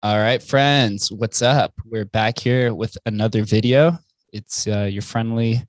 All right, friends, what's up? We're back here with another video. It's your friendly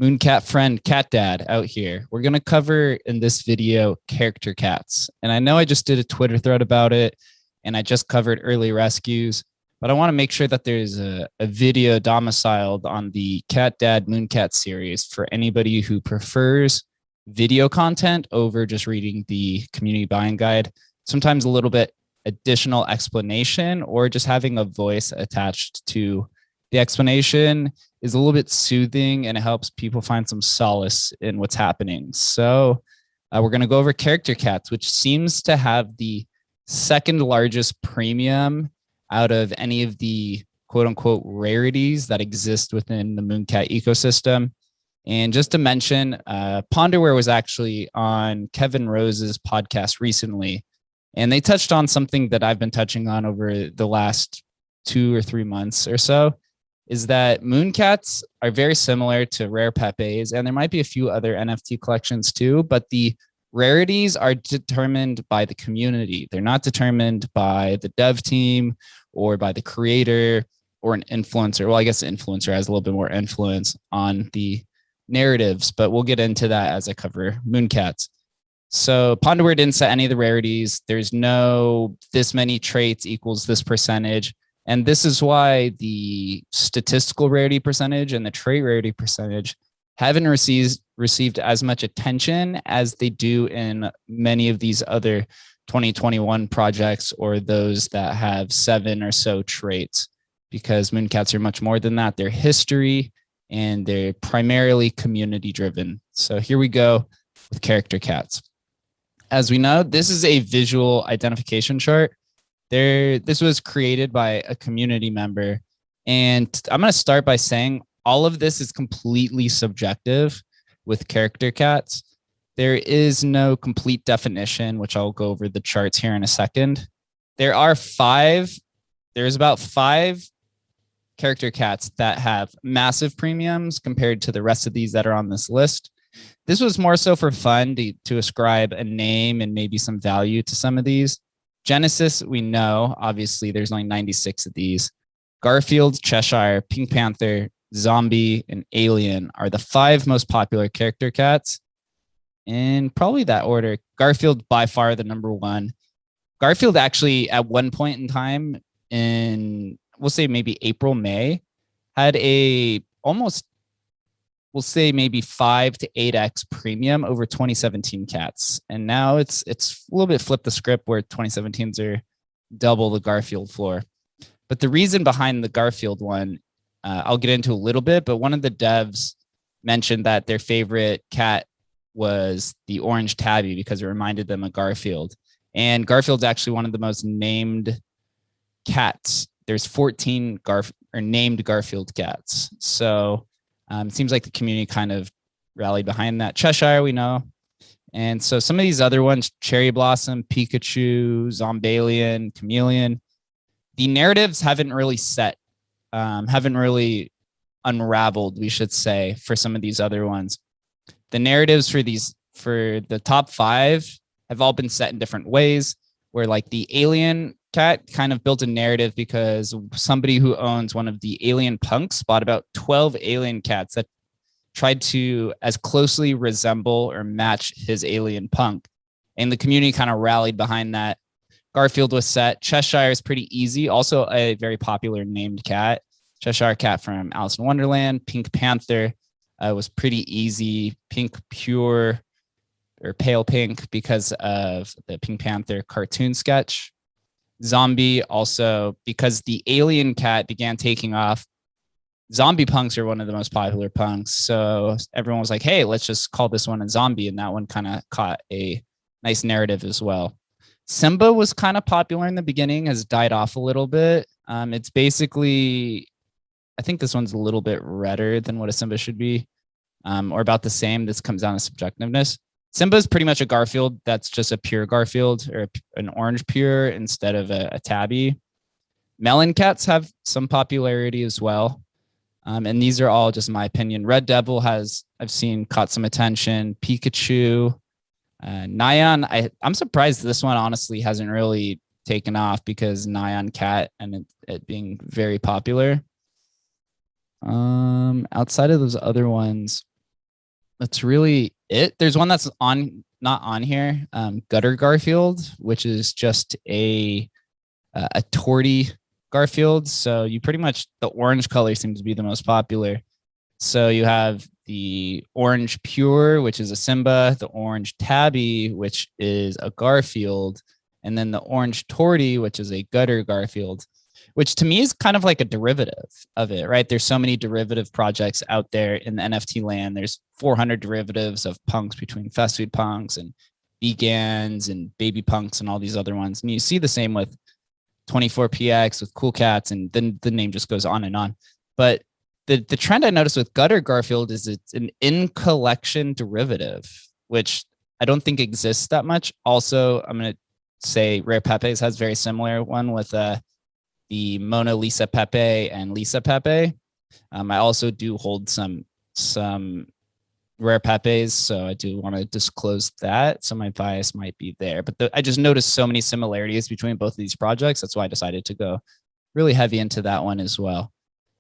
MoonCat friend, Cat Dad, out here. We're going to cover in this video character cats. And I know I just did a Twitter thread about it, and I just covered early rescues, but I want to make sure that there's a video domiciled on the Cat Dad MoonCat series for anybody who prefers video content over just reading the community buying guide. Sometimes a little bit additional explanation or just having a voice attached to the explanation is a little bit soothing, and it helps people find some solace in what's happening. So we're going to go over character cats, which seems to have the second largest premium out of any of the quote unquote rarities that exist within the MoonCat ecosystem. And just to mention, Ponderware was actually on Kevin Rose's podcast recently, and they touched on something that I've been touching on over the last 2 or 3 months or so, is that MoonCats are very similar to rare Pepes, and there might be a few other NFT collections too, but the rarities are determined by the community. They're not determined by the dev team or by the creator or an influencer. Well, I guess the influencer has a little bit more influence on the narratives, but we'll get into that as I cover MoonCats. So Ponderware didn't set any of the rarities. There's no this many traits equals this percentage. And this is why the statistical rarity percentage and the trait rarity percentage haven't received as much attention as they do in many of these other 2021 projects or those that have 7 or so traits, because MoonCats are much more than that. They're history and they're primarily community driven. So here we go with character cats. As we know, this is a visual identification chart. This was created by a community member. And I'm going to start by saying all of this is completely subjective with character cats. There is no complete definition, which I'll go over the charts here in a second. There's about 5 character cats that have massive premiums compared to the rest of these that are on this list. This was more so for fun to ascribe a name and maybe some value to some of these. Genesis, we know, obviously, there's only 96 of these. Garfield, Cheshire, Pink Panther, Zombie, and Alien are the 5 most popular character cats. In probably that order, Garfield by far the number 1. Garfield actually, at one point in time in, we'll say maybe April, May, had a almost, we'll say maybe 5 to 8x premium over 2017 cats. And now it's a little bit flipped the script where 2017s are double the Garfield floor. But the reason behind the Garfield one, I'll get into a little bit, but one of the devs mentioned that their favorite cat was the orange tabby because it reminded them of Garfield. And Garfield's actually one of the most named cats. There's 14 named Garfield cats. So it seems like the community kind of rallied behind that. Cheshire, we know. And so some of these other ones, Cherry Blossom, Pikachu, Zombalian, Chameleon, the narratives haven't really haven't really unraveled, we should say, for some of these other ones. The narratives for the top 5 have all been set in different ways, where like the alien cat kind of built a narrative because somebody who owns one of the alien punks bought about 12 alien cats that tried to as closely resemble or match his alien punk. And the community kind of rallied behind that. Garfield was set. Cheshire is pretty easy. Also a very popular named cat. Cheshire cat from Alice in Wonderland. Pink Panther was pretty easy. Pink pure or pale pink because of the Pink Panther cartoon sketch. Zombie also, because the alien cat began taking off. Zombie punks are one of the most popular punks. So everyone was like, hey, let's just call this one a zombie. And that one kind of caught a nice narrative as well. Simba was kind of popular in the beginning, has died off a little bit. It's basically, I think this one's a little bit redder than what a Simba should be, or about the same. This comes down to subjectiveness. Simba is pretty much a Garfield that's just a pure Garfield or an orange pure instead of a tabby. Melon cats have some popularity as well. And these are all just my opinion. Red Devil has, I've seen, caught some attention. Pikachu, Nyan, I'm surprised this one honestly hasn't really taken off because Nyan Cat and it being very popular. Outside of those other ones, that's really it. There's one that's not on here, Gutter Garfield, which is just a torty Garfield. So you pretty much, the orange color seems to be the most popular. So you have the orange pure, which is a Simba, the orange tabby, which is a Garfield, and then the orange torty, which is a Gutter Garfield, which to me is kind of like a derivative of it, right? There's so many derivative projects out there in the NFT land. There's 400 derivatives of punks between fast food punks and vegans and baby punks and all these other ones. And you see the same with 24px, with Cool Cats, and then the name just goes on and on. But the trend I noticed with Gutter Garfield is it's an in-collection derivative, which I don't think exists that much. Also, I'm going to say Rare Pepe's has very similar one with the Mona Lisa Pepe and Lisa Pepe. I also do hold some Rare Pepes, so I do want to disclose that. So my bias might be there, but I just noticed so many similarities between both of these projects. That's why I decided to go really heavy into that one as well.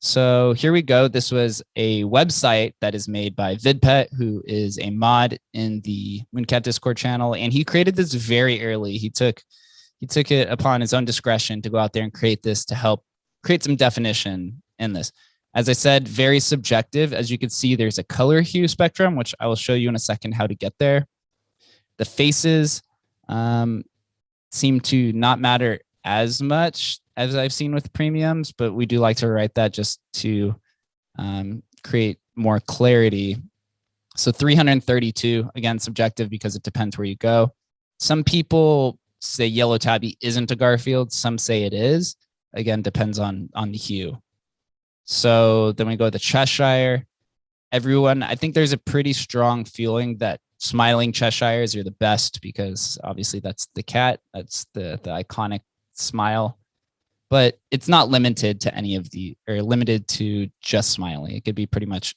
So here we go. This was a website that is made by VidPet, who is a mod in the MoonCat Discord channel, and he created this very early. He took it upon his own discretion to go out there and create this to help create some definition in this. As I said, very subjective. As you can see, there's a color hue spectrum, which I will show you in a second how to get there. The faces seem to not matter as much as I've seen with premiums, but we do like to write that just to create more clarity. So 332, again, subjective because it depends where you go. Some people say yellow tabby isn't a Garfield. Some say it is. Again, depends on the hue. So then we go to the Cheshire. Everyone, I think there's a pretty strong feeling that smiling Cheshires are the best because obviously that's the cat. That's the iconic smile. But it's not limited to any of or limited to just smiling. It could be pretty much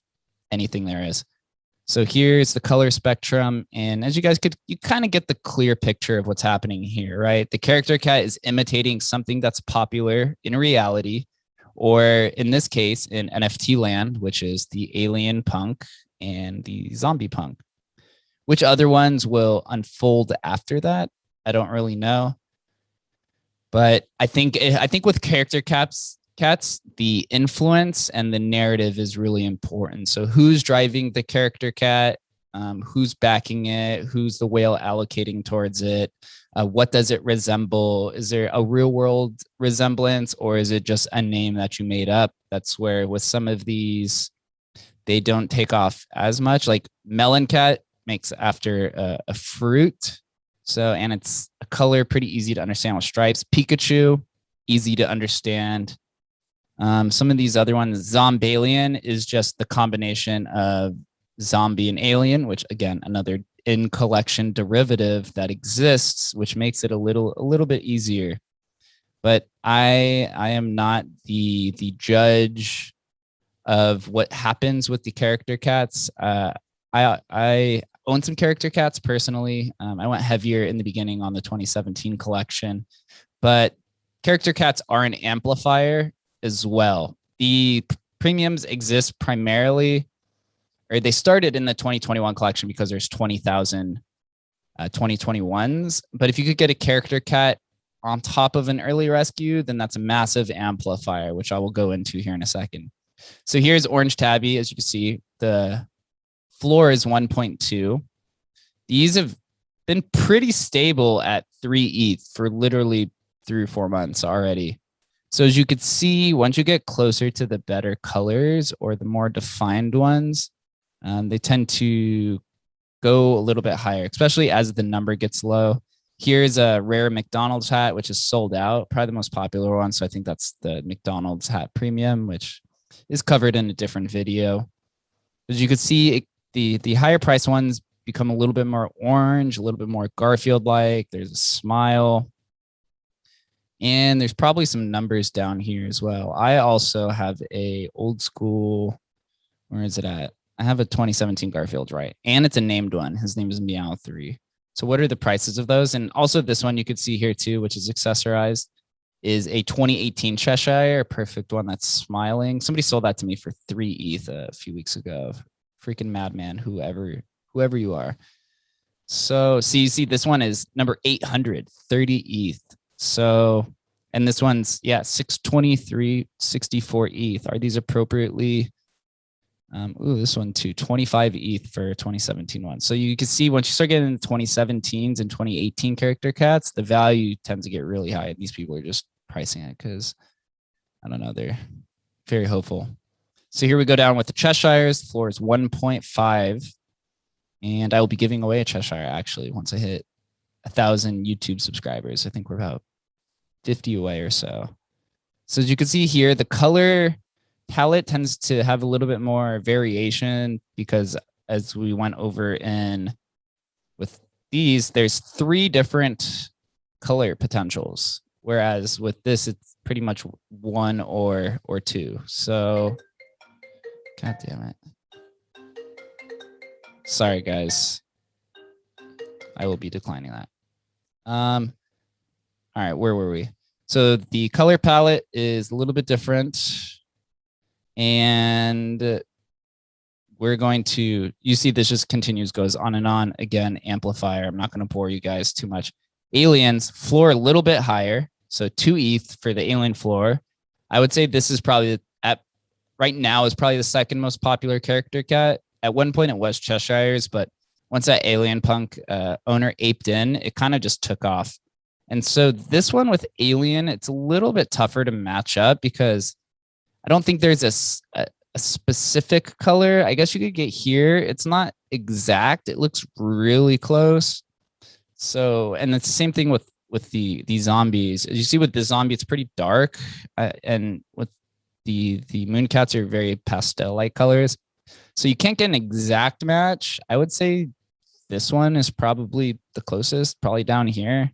anything there is. So here's the color spectrum. And as you guys you kind of get the clear picture of what's happening here, right? The character cat is imitating something that's popular in reality, or in this case, in NFT land, which is the alien punk and the zombie punk. Which other ones will unfold after that? I don't really know. But I think with character cats, the influence and the narrative is really important. So who's driving the character cat? Who's backing it? Who's the whale allocating towards it? What does it resemble? Is there a real world resemblance, or is it just a name that you made up? That's where with some of these, they don't take off as much. Like Melon Cat makes after a fruit. So, and it's a color pretty easy to understand with stripes. Pikachu, easy to understand. Some of these other ones, Zombalian is just the combination of zombie and alien, which again, another in collection derivative that exists, which makes it a little bit easier. But I am not the judge of what happens with the character cats. I own some character cats personally. I went heavier in the beginning on the 2017 collection, but character cats are an amplifier as well. The premiums exist primarily, or they started in the 2021 collection because there's 20,000 2021s. But if you could get a character cat on top of an early rescue, then that's a massive amplifier, which I will go into here in a second. So here's Orange Tabby. As you can see, the floor is 1.2. These have been pretty stable at 3 ETH for literally 3 or 4 months already. So as you could see, once you get closer to the better colors or the more defined ones, they tend to go a little bit higher, especially as the number gets low. Here's a rare McDonald's hat, which is sold out, probably the most popular one. So I think that's the McDonald's hat premium, which is covered in a different video. As you can see, the higher price ones become a little bit more orange, a little bit more Garfield-like. There's a smile. And there's probably some numbers down here as well. I also have a old school, where is it at? I have a 2017 Garfield, right? And it's a named one. His name is Meow3. So what are the prices of those? And also this one you could see here too, which is accessorized, is a 2018 Cheshire, perfect one that's smiling. Somebody sold that to me for 3 ETH a few weeks ago. Freaking madman, whoever you are. So you see this one is number 830 ETH. So, and this one's, yeah, 623.64 ETH. Are these appropriately? This one too, 25 ETH for 2017 one. So you can see once you start getting into 2017s and 2018 character cats, the value tends to get really high. These people are just pricing it because, I don't know, they're very hopeful. So here we go down with the Cheshires. The floor is 1.5. And I will be giving away a Cheshire actually once I hit 1,000 YouTube subscribers. I think we're about 50 away or so. So as you can see here, the color palette tends to have a little bit more variation because as we went over in with these, there's 3 different color potentials. Whereas with this, it's pretty much 1 or 2. So, God damn it. Sorry, guys. I will be declining that. All right, where were we? So the color palette is a little bit different. And we're going to, you see this just continues, goes on and on. Again, amplifier. I'm not going to bore you guys too much. Aliens, floor a little bit higher. So 2 ETH for the alien floor. I would say this is probably, right now, is probably the second most popular character cat. At one point, it was Cheshires, but once that alien punk owner aped in, it kind of just took off. And so this one with alien, it's a little bit tougher to match up because I don't think there's a specific color. I guess you could get here. It's not exact. It looks really close. So, and it's the same thing with the zombies. As you see with the zombie, it's pretty dark. And with the MoonCats are very pastel-like colors. So you can't get an exact match. I would say this one is probably the closest, probably down here.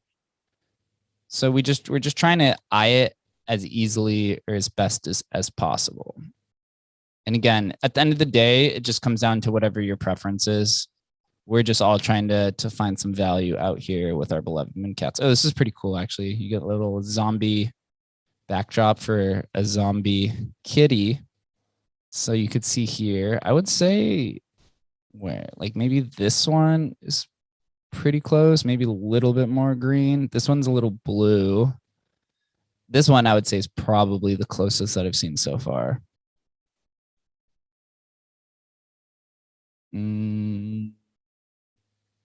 So we're just trying to eye it as easily or as best as possible. And again, at the end of the day, it just comes down to whatever your preference is. We're just all trying to find some value out here with our beloved MoonCats. Oh, this is pretty cool, actually. You get a little zombie backdrop for a zombie kitty. So you could see here, I would say where, like maybe this one is pretty close, maybe a little bit more green. This one's a little blue. This one I would say is probably the closest that I've seen so far.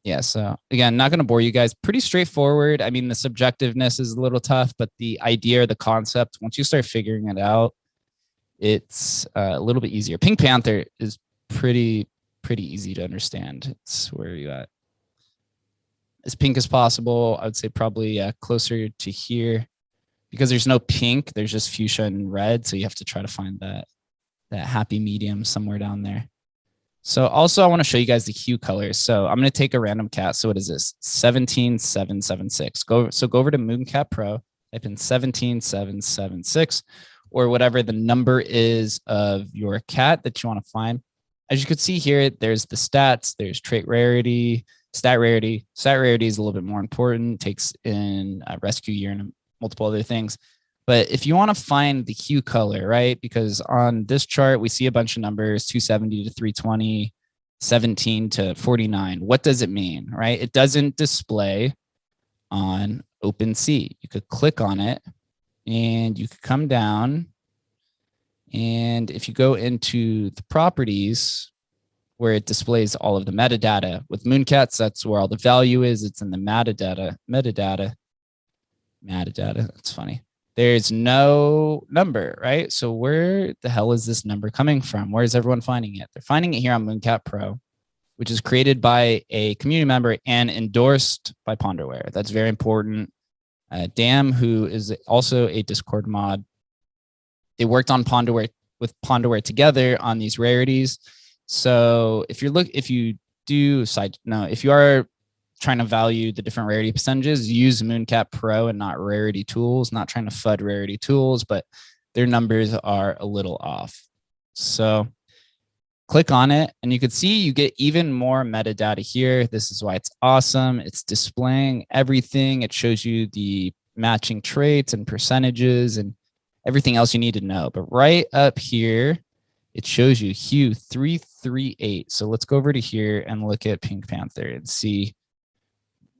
Yeah, so again, not going to bore you guys. Pretty straightforward. I mean, the subjectiveness is a little tough, but the idea or the concept, once you start figuring it out, it's a little bit easier. Pink Panther is pretty easy to understand. It's where you at. As pink as possible. I would say probably closer to here. Because there's no pink, there's just fuchsia and red. So you have to try to find that happy medium somewhere down there. So also I want to show you guys the hue colors. So I'm going to take a random cat. So what is this? 17776. Go over to MoonCat Pro, type in 17776 or whatever the number is of your cat that you want to find. As you can see here, there's the stats, there's trait rarity, stat rarity. Stat rarity is a little bit more important, takes in rescue year and multiple other things. But if you want to find the hue color, right? Because on this chart, we see a bunch of numbers, 270 to 320, 17 to 49. What does it mean, right? It doesn't display on OpenSea. You could click on it and you could come down. And if you go into the properties where it displays all of the metadata with MoonCats, that's where all the value is. It's in the metadata. That's funny. There's no number, right? So where the hell is this number coming from? Where is everyone finding it? They're finding it here on MoonCat Pro, which is created by a community member and endorsed by Ponderware. That's very important. Dam, who is also a Discord mod, they worked on Ponderware with Ponderware together on these rarities. So if you are trying to value the different rarity percentages, use MoonCat Pro and not rarity tools. Not trying to FUD rarity tools, but their numbers are a little off. So Click on it and you can see you get even more metadata here. This is why it's awesome. It's displaying everything. It shows you the matching traits and percentages and everything else you need to know. But right up here, it shows you Hue 338. So let's go over to here and look at Pink Panther and see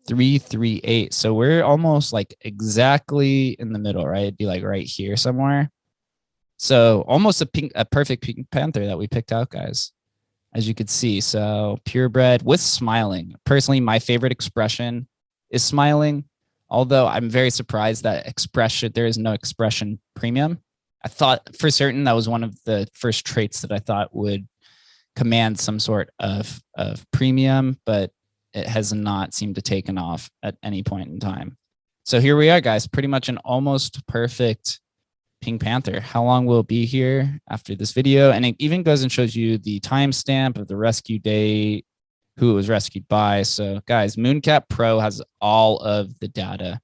338. So we're almost like exactly in the middle, right? It'd be like right here somewhere. So almost a perfect Pink Panther that we picked out, guys, as you could see. So purebred with smiling. Personally, my favorite expression is smiling, although I'm very surprised that there is no expression premium. I thought for certain that was one of the first traits that I thought would command some sort of premium, but it has not seemed to taken off at any point in time. So here we are, guys, pretty much an almost perfect Pink Panther. How long will it be here after this video? And it even goes and shows you the timestamp of the rescue date, who it was rescued by. So guys, MoonCat Pro has all of the data.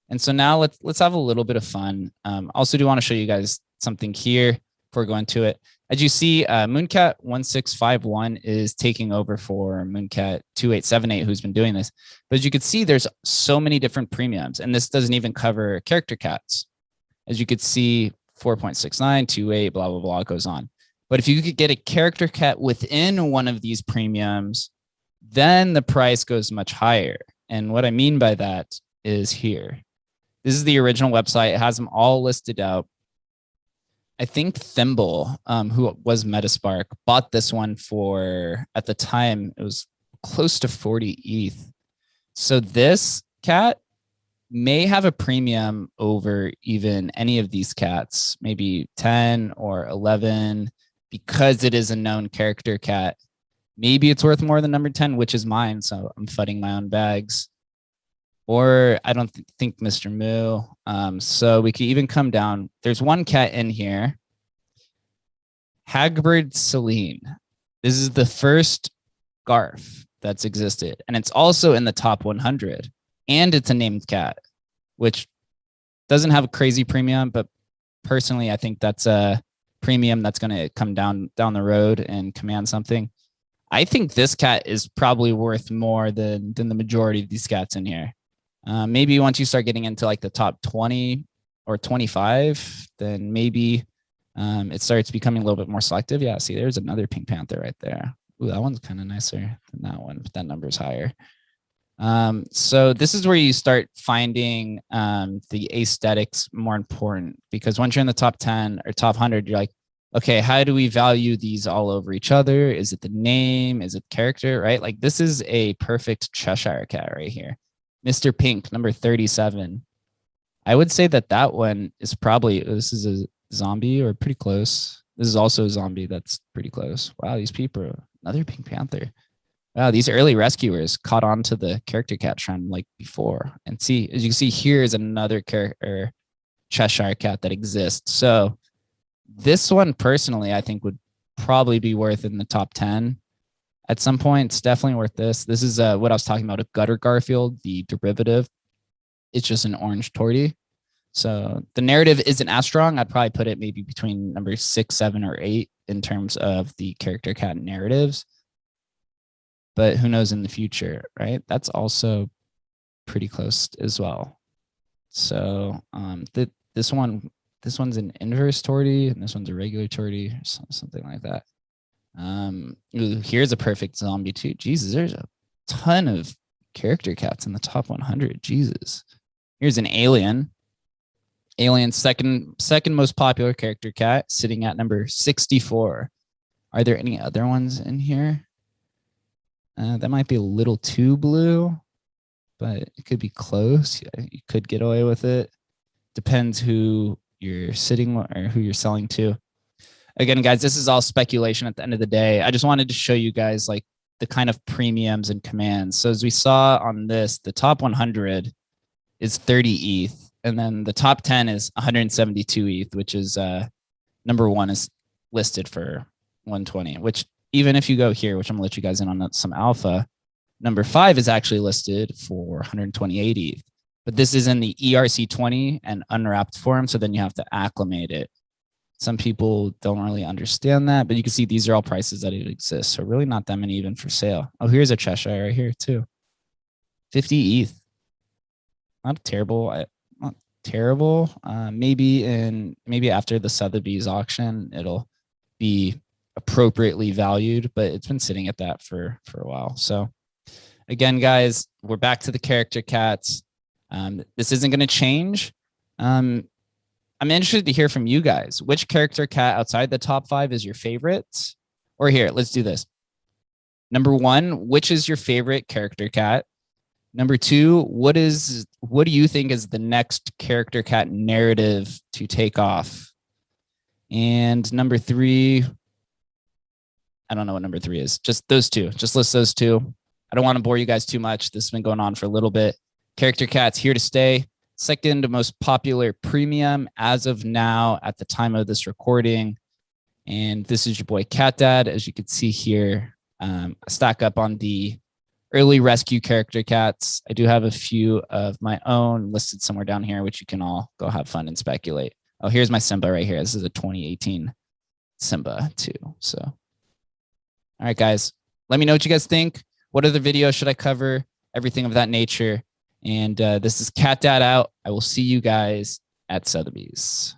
And so now let's have a little bit of fun. Also do want to show you guys something here before going to it. As you see, MoonCat 1651 is taking over for MoonCat 2878, who's been doing this. But as you can see, there's so many different premiums, and this doesn't even cover character cats. As you could see, 4.69, 28, blah, blah, blah, goes on. But if you could get a character cat within one of these premiums, then the price goes much higher. And what I mean by that is here. This is the original website. It has them all listed out. I think Thimble, who was Metaspark, bought this one for, at the time, it was close to 40 ETH. So this cat may have a premium over even any of these cats, maybe 10 or 11, because it is a known character cat. Maybe it's worth more than number 10, which is mine. So I'm fighting my own bags. Or I don't think Mr. Moo. So we could even come down. There's one cat in here. Hagbard Celine. This is the first Garf that's existed. And it's also in the top 100. And it's a named cat, which doesn't have a crazy premium, but personally, I think that's a premium that's going to come down the road and command something. I think this cat is probably worth more than the majority of these cats in here. Maybe once you start getting into like the top 20 or 25, then maybe it starts becoming a little bit more selective. Yeah, see, there's another Pink Panther right there. Ooh, that one's kind of nicer than that one, but that number's higher. So this is where you start finding the aesthetics more important, because once you're in the top 10 or top 100, you're like, okay, how do we value these all over each other? Is it the name? Is it character, right? Like this is a perfect Cheshire cat right here. Mr. Pink, number 37. I would say that one is probably, this is a zombie or pretty close. This is also a zombie that's pretty close. Wow, these people, another Pink Panther. Wow, these early rescuers caught on to the character cat trend like before. And see, as you can see, here is another character Cheshire cat that exists. So this one personally, I think would probably be worth in the top 10. At some point, it's definitely worth this. This is what I was talking about, a gutter Garfield, the derivative. It's just an orange tortie. So the narrative isn't as strong. I'd probably put it maybe between number 6, 7, or 8 in terms of the character cat narratives. But who knows in the future, right? That's also pretty close as well. So this one's an inverse tortie, and this one's a regular tortie, or something like that. Here's a perfect zombie too. Jesus, there's a ton of character cats in the top 100. Jesus. Here's an alien. Alien's second most popular character cat, sitting at number 64. Are there any other ones in here? That might be a little too blue, but it could be close. You could get away with it. Depends who you're sitting or who you're selling to. Again, guys, this is all speculation at the end of the day. I just wanted to show you guys like the kind of premiums and commands. So as we saw on this, the top 100 is 30 ETH. And then the top 10 is 172 ETH, which is number 1 is listed for 120, which even if you go here, which I'm gonna let you guys in on some alpha, number 5 is actually listed for 128 ETH. But this is in the ERC20 and unwrapped form, so then you have to acclimate it. Some people don't really understand that, but you can see these are all prices that exist. So really not that many even for sale. Oh, here's a Cheshire right here too. 50 ETH. Not terrible. Not terrible. Maybe after the Sotheby's auction, it'll be appropriately valued, but it's been sitting at that for a while. So again, guys, we're back to the character cats. This isn't going to change. I'm interested to hear from you guys. Which character cat outside the top 5 is your favorite? Or here, let's do this. Number 1, which is your favorite character cat? Number 2, what do you think is the next character cat narrative to take off? And number 3, I don't know what number 3 is. Just those two. Just list those two. I don't want to bore you guys too much. This has been going on for a little bit. Character cats here to stay. Second most popular premium as of now at the time of this recording. And this is your boy Cat Dad. As you can see here, I stack up on the early rescue character cats. I do have a few of my own listed somewhere down here, which you can all go have fun and speculate. Oh, here's my Simba right here. This is a 2018 Simba too. So, all right, guys, let me know what you guys think. What other videos should I cover? Everything of that nature. And this is Cat Dad out. I will see you guys at Sotheby's.